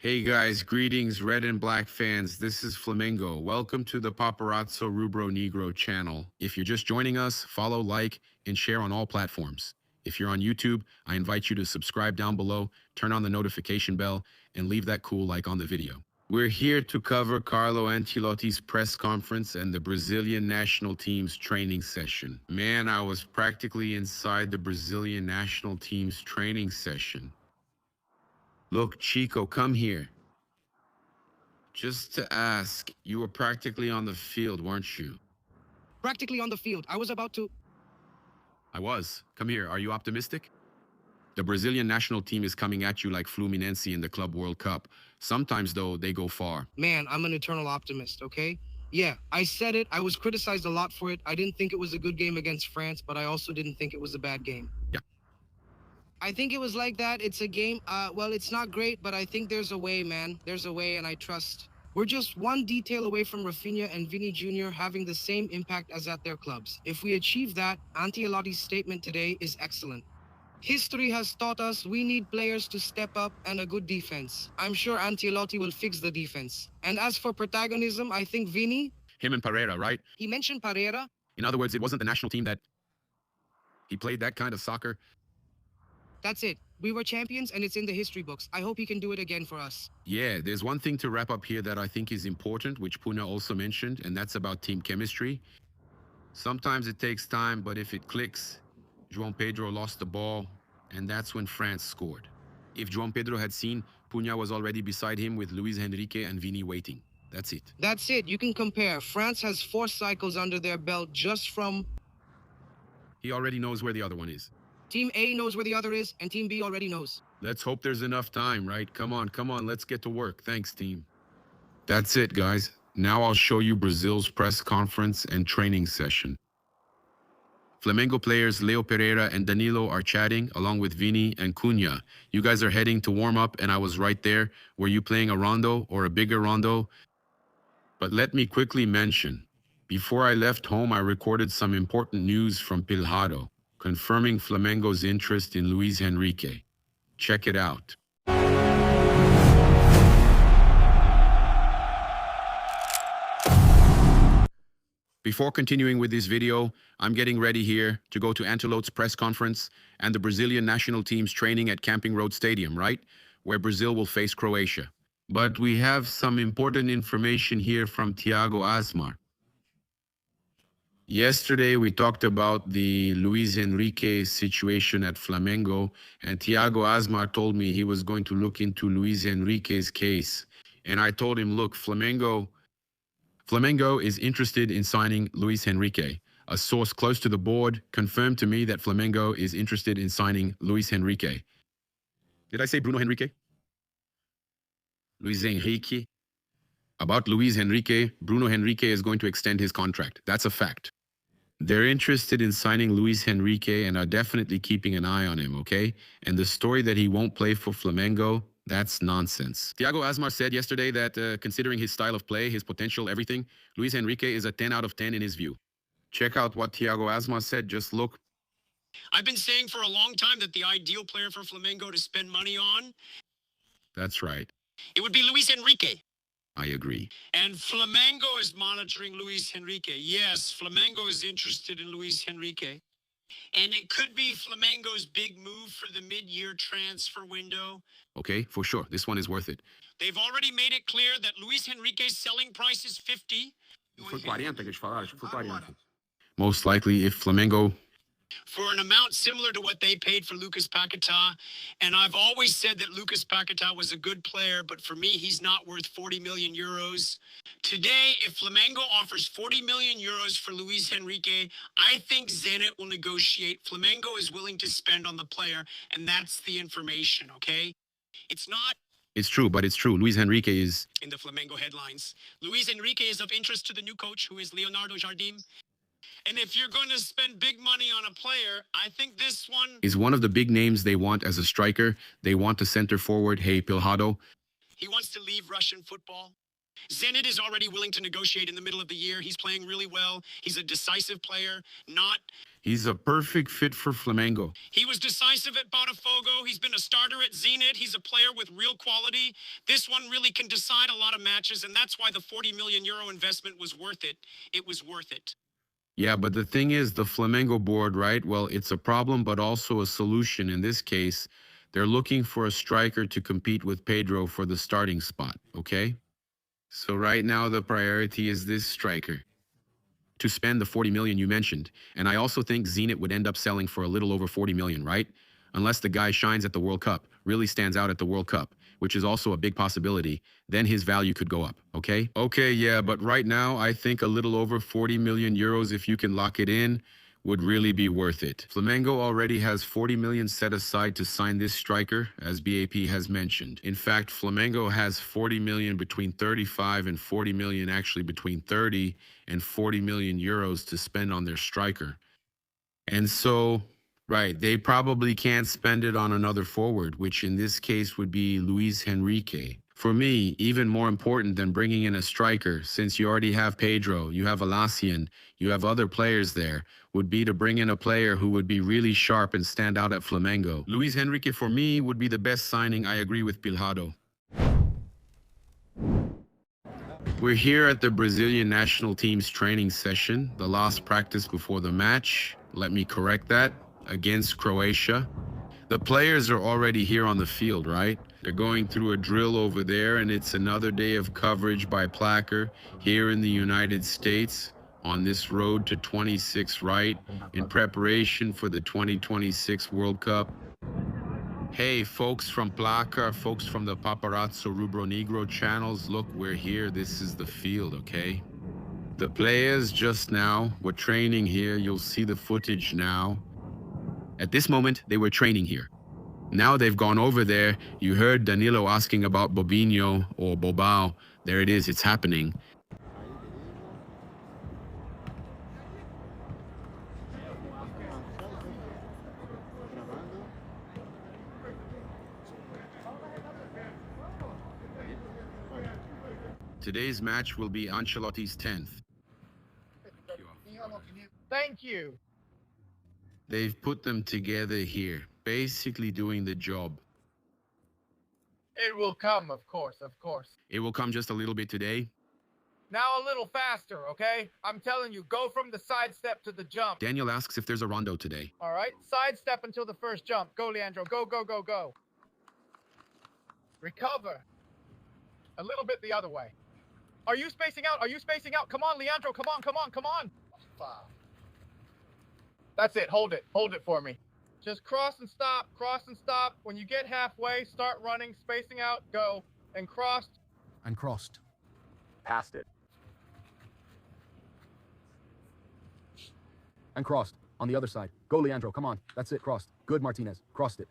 Hey guys, greetings red and black fans. This is Flamengo. Welcome to the Paparazzo Rubro Negro channel. If you're just joining us, follow, like, and share on all platforms. If you're on YouTube, I invite you to subscribe down below, turn on the notification bell, and leave that cool like on the video. We're here to cover Carlo Ancelotti's press conference and the Brazilian national team's training session. Man, I was practically inside the Brazilian national team's training session. Look, Chico, come here. Just to ask, you were practically on the field, weren't you? Practically on the field. I was about to... I was. Come here, are you optimistic? The Brazilian national team is coming at you like Fluminense in the Club World Cup. Sometimes, though, they go far. Man, I'm an eternal optimist, okay? Yeah, I said it. I was criticized a lot for it. I didn't think it was a good game against France, but I also didn't think it was a bad game. Yeah. I think it was like that. It's a game. Well, it's not great, but I think there's a way, man. There's a way, and I trust. We're just one detail away from Rafinha and Vini Jr. having the same impact as at their clubs. If we achieve that, Ancelotti's statement today is excellent. History has taught us we need players to step up and a good defense. I'm sure Ancelotti will fix the defense. And as for protagonism, I think Vini... Him and Pereira, right? He mentioned Pereira. In other words, it wasn't the national team that... He played that kind of soccer. That's it. We were champions and it's in the history books. I hope he can do it again for us. Yeah, there's one thing to wrap up here that I think is important, which Puna also mentioned, and that's about team chemistry. Sometimes it takes time, but if it clicks... João Pedro lost the ball, and that's when France scored. If João Pedro had seen, Puna was already beside him with Luiz Henrique and Vini waiting. That's it. That's it. You can compare. France has 4 cycles under their belt just from... He already knows where the other one is. Team A knows where the other is, and Team B already knows. Let's hope there's enough time, right? Come on, let's get to work. Thanks, team. That's it, guys. Now I'll show you Brazil's press conference and training session. Flamengo players Leo Pereira and Danilo are chatting, along with Vini and Cunha. You guys are heading to warm up, and I was right there. Were you playing a rondo or a bigger rondo? But let me quickly mention, before I left home, I recorded some important news from Pilhado, confirming Flamengo's interest in Luiz Henrique. Check it out. Before continuing with this video, I'm getting ready here to go to Ancelotti's press conference and the Brazilian national team's training at Camping Road Stadium, right? Where Brazil will face Croatia. But we have some important information here from Thiago Asmar. Yesterday, we talked about the Luiz Henrique situation at Flamengo, and Thiago Asmar told me he was going to look into Luiz Henrique's case. And I told him, look, Flamengo is interested in signing Luiz Henrique. A source close to the board confirmed to me that Flamengo is interested in signing Luiz Henrique. Did I say Bruno Henrique? Luiz Henrique. About Luiz Henrique, Bruno Henrique is going to extend his contract. That's a fact. They're interested in signing Luiz Henrique and are definitely keeping an eye on him, okay? And the story that he won't play for Flamengo, that's nonsense. Thiago Asmar said yesterday that considering his style of play, his potential, everything, Luiz Henrique is a 10 out of 10 in his view. Check out what Thiago Asmar said. Just look. I've been saying for a long time that the ideal player for Flamengo to spend money on... That's right. It would be Luiz Henrique. I agree. And Flamengo is monitoring Luiz Henrique. Yes, Flamengo is interested in Luiz Henrique. And it could be Flamengo's big move for the mid-year transfer window. Okay, for sure. This one is worth it. They've already made it clear that Luiz Henrique's selling price is 50. Foi 40 que eles falaram, acho que foi 40. Most likely, if Flamengo... For an amount similar to what they paid for Lucas Paquetá. And I've always said that Lucas Paquetá was a good player, but for me, he's not worth 40 million euros. Today, if Flamengo offers 40 million euros for Luiz Henrique, I think Zenit will negotiate. Flamengo is willing to spend on the player, and that's the information, okay? It's not... It's true, but it's true. Luiz Henrique is... In the Flamengo headlines. Luiz Henrique is of interest to the new coach, who is Leonardo Jardim. And if you're going to spend big money on a player, I think this one... is one of the big names they want as a striker. They want a center forward. Hey, Pilhado. He wants to leave Russian football. Zenit is already willing to negotiate in the middle of the year. He's playing really well. He's a decisive player, not... He's a perfect fit for Flamengo. He was decisive at Botafogo. He's been a starter at Zenit. He's a player with real quality. This one really can decide a lot of matches, and that's why the 40 million euro investment was worth it. It was worth it. Yeah, but the thing is, the Flamengo board, right? Well, it's a problem, but also a solution. In this case, they're looking for a striker to compete with Pedro for the starting spot, okay? So right now, the priority is this striker to spend the 40 million you mentioned. And I also think Zenit would end up selling for a little over 40 million, right? Unless the guy shines at the World Cup, really stands out at the World Cup, which is also a big possibility, then his value could go up, okay? Okay, yeah, but right now, I think a little over 40 million euros, if you can lock it in, would really be worth it. Flamengo already has 40 million set aside to sign this striker, as BAP has mentioned. In fact, Flamengo has 40 million between 35 and 40 million, actually between 30 and 40 million euros to spend on their striker. And so, right, they probably can't spend it on another forward, which in this case would be Luiz Henrique. For me, even more important than bringing in a striker, since you already have Pedro, you have Alassian, you have other players there, would be to bring in a player who would be really sharp and stand out at Flamengo. Luiz Henrique, for me, would be the best signing. I agree with Pilhado. We're here at the Brazilian national team's training session, the last practice before the match. Let me correct that, against Croatia. The players are already here on the field, right? They're going through a drill over there, and it's another day of coverage by Placker here in the United States on this road to 26, right? In preparation for the 2026 World Cup. Hey, folks from Placa, folks from the Paparazzo Rubro Negro channels, look, we're here. This is the field, okay? The players just now were training here. You'll see the footage now. At this moment, they were training here. Now they've gone over there. You heard Danilo asking about Bobinho or Bobao. There it is, it's happening. Today's match will be Ancelotti's 10th. Thank you. They've put them together here, basically doing the job. It will come, of course, of course. It will come just a little bit today. Now a little faster, okay? I'm telling you, go from the side step to the jump. Daniel asks if there's a rondo today. All right, side step until the first jump. Go, Leandro, go, go, go, go. Recover. A little bit the other way. Are you spacing out? Are you spacing out? Come on, Leandro, come on, come on, come on. That's it, hold it for me. Just cross and stop, cross and stop. When you get halfway, start running, spacing out, go. And crossed. And crossed. Passed it. And crossed. On the other side. Go, Leandro. Come on. That's it. Crossed. Good, Martinez. Crossed it.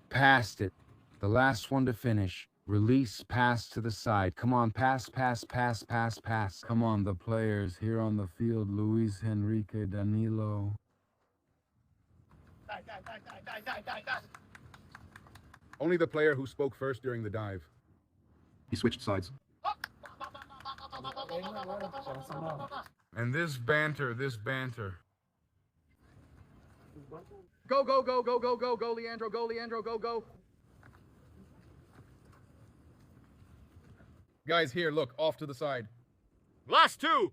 Passed it. The last one to finish. Release, pass to the side. Come on, pass, pass, pass, pass, pass. Come on, the players here on the field. Luiz Henrique, Danilo. Only the player who spoke first during the dive. He switched sides. And this banter. Go, go, go, go, go, go, go, Leandro, go, Leandro, go, go. Guys, here, look, off to the side. Last two.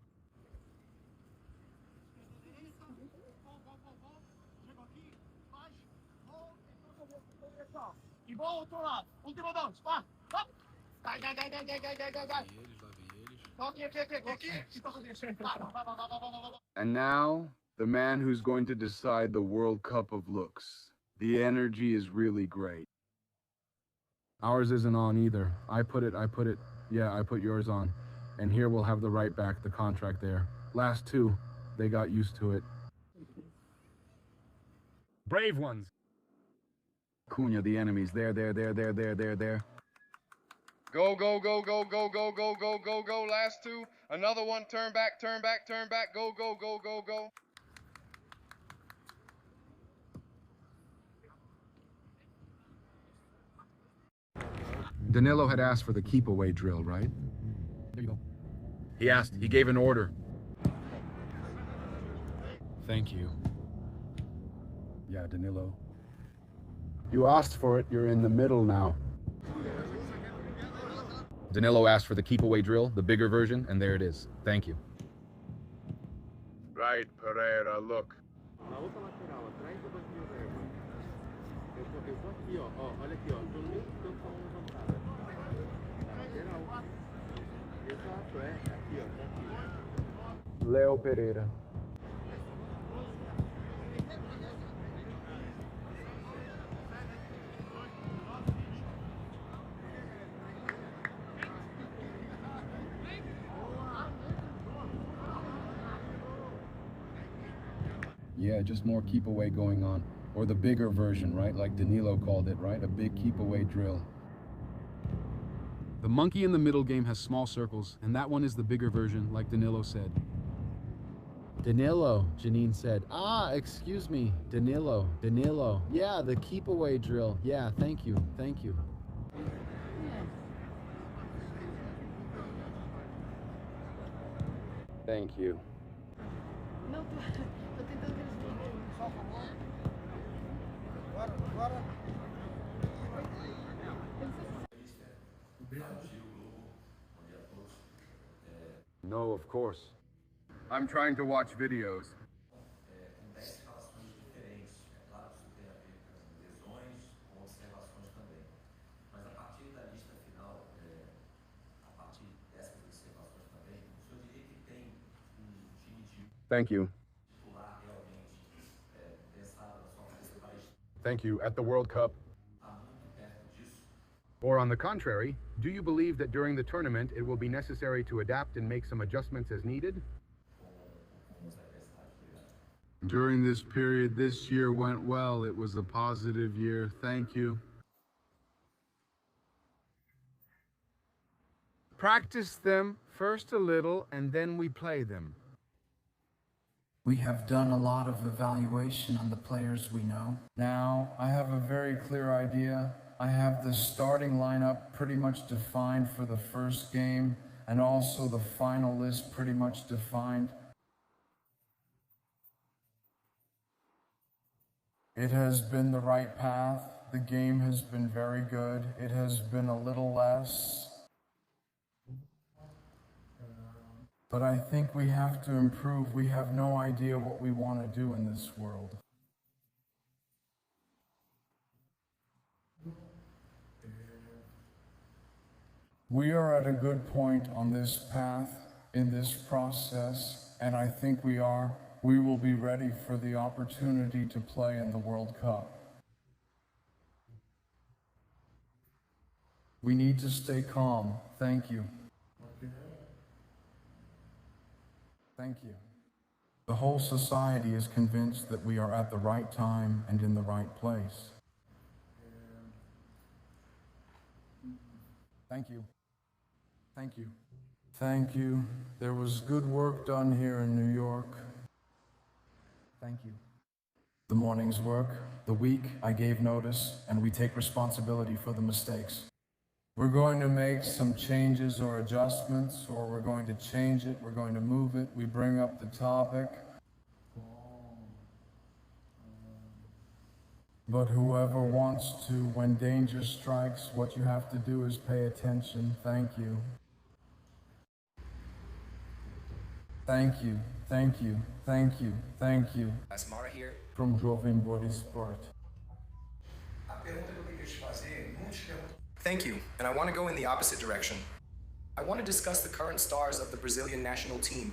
And now, the man who's going to decide the World Cup of looks. The energy is really great. Ours isn't on either. I put it. Yeah, I put yours on. And here we'll have the right back, the contract there. Last two, they got used to it. Brave ones. Cunha, the enemies. There. Go, go, go, go, go, go, go, go, go, go. Last two. Another one. Turn back, turn back, turn back. Go, go, go, go, go. Danilo had asked for the keep away drill, right? There you go. He gave an order. Thank you. Yeah, Danilo. You asked for it, you're in the middle now. Danilo asked for the keep away drill, the bigger version, and there it is. Thank you. Right, Pereira, look. Na outra lateral, atrás do banquinho verde. Eu tô aqui, ó. Olha aqui, ó. Tô no meio do campo levantada. Na lateral. Exato, aqui, ó. Tá aqui. Leo Pereira. Yeah, just more keep away going on. Or the bigger version, right? Like Danilo called it, right? A big keep away drill. The monkey in the middle game has small circles, and that one is the bigger version, like Danilo said. Danilo, Janine said. Ah, excuse me, Danilo. Yeah, the keep away drill. Yeah, thank you. Thank you. Não, tô tentando que eles fiquem. Só por favor. Bora. No, of course. I'm trying to watch videos. Thank you. Thank you. At the World Cup. Or on the contrary, do you believe that during the tournament it will be necessary to adapt and make some adjustments as needed? During this period, this year went well. It was a positive year. Thank you. Practice them first a little, and then we play them. We have done a lot of evaluation on the players we know. Now, I have a very clear idea. I have the starting lineup pretty much defined for the first game, and also the final list pretty much defined. It has been the right path. The game has been very good. It has been a little less. But I think we have to improve. We have no idea what we want to do in this world. We are at a good point on this path, in this process, and I think we will be ready for the opportunity to play in the World Cup. We need to stay calm. Thank you. Thank you. The whole society is convinced that we are at the right time and in the right place. Thank you. Thank you. Thank you. There was good work done here in New York. Thank you. The morning's work, the week, I gave notice, and we take responsibility for the mistakes. We're going to make some changes or adjustments, or we're going to change it, we're going to move it, we bring up the topic. But whoever wants to, when danger strikes, what you have to do is pay attention. Thank you. Thank you, thank you, thank you, thank you. Asmara here. From Jovem Body Sport. Thank you, and I want to go in the opposite direction. I want to discuss the current stars of the Brazilian national team.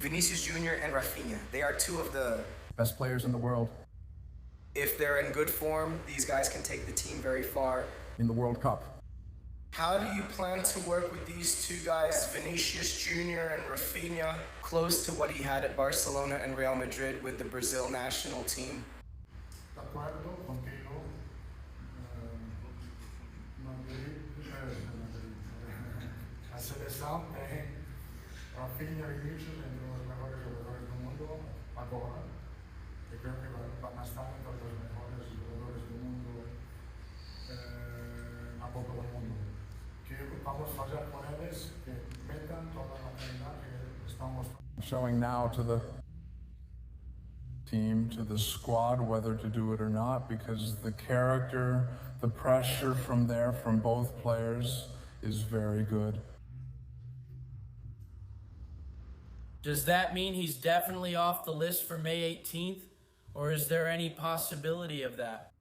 Vinicius Jr. and Rafinha, they are two of the best players in the world. If they're in good form, these guys can take the team very far. In the World Cup. How do you plan to work with these two guys, Vinicius Jr. and Rafinha, close to what he had at Barcelona and Real Madrid with the Brazil national team? A seleção tem Rafinha e Vinicius entre os melhores jogadores do mundo agora. Eu creo que van a estar entre los mejores jugadores do mundo na Copa do Mundo. Que vamos fazer com eles? Que showing now to the team, to the squad, whether to do it or not, because the character, the pressure from there from both players is very good. Does that mean he's definitely off the list for May 18th? Or is there any possibility of that?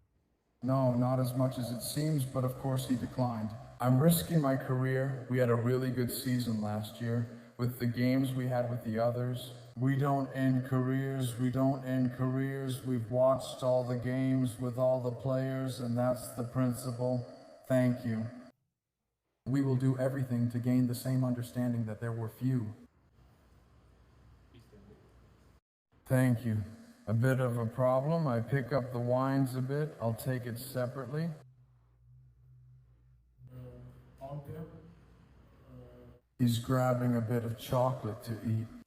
No, not as much as it seems, but of course he declined. I'm risking my career. We had a really good season last year. With the games we had with the others. We don't end careers, we don't end careers. We've watched all the games with all the players, and that's the principle. Thank you. We will do everything to gain the same understanding that there were few. Thank you. A bit of a problem. I pick up the wines a bit. I'll take it separately. He's grabbing a bit of chocolate to eat.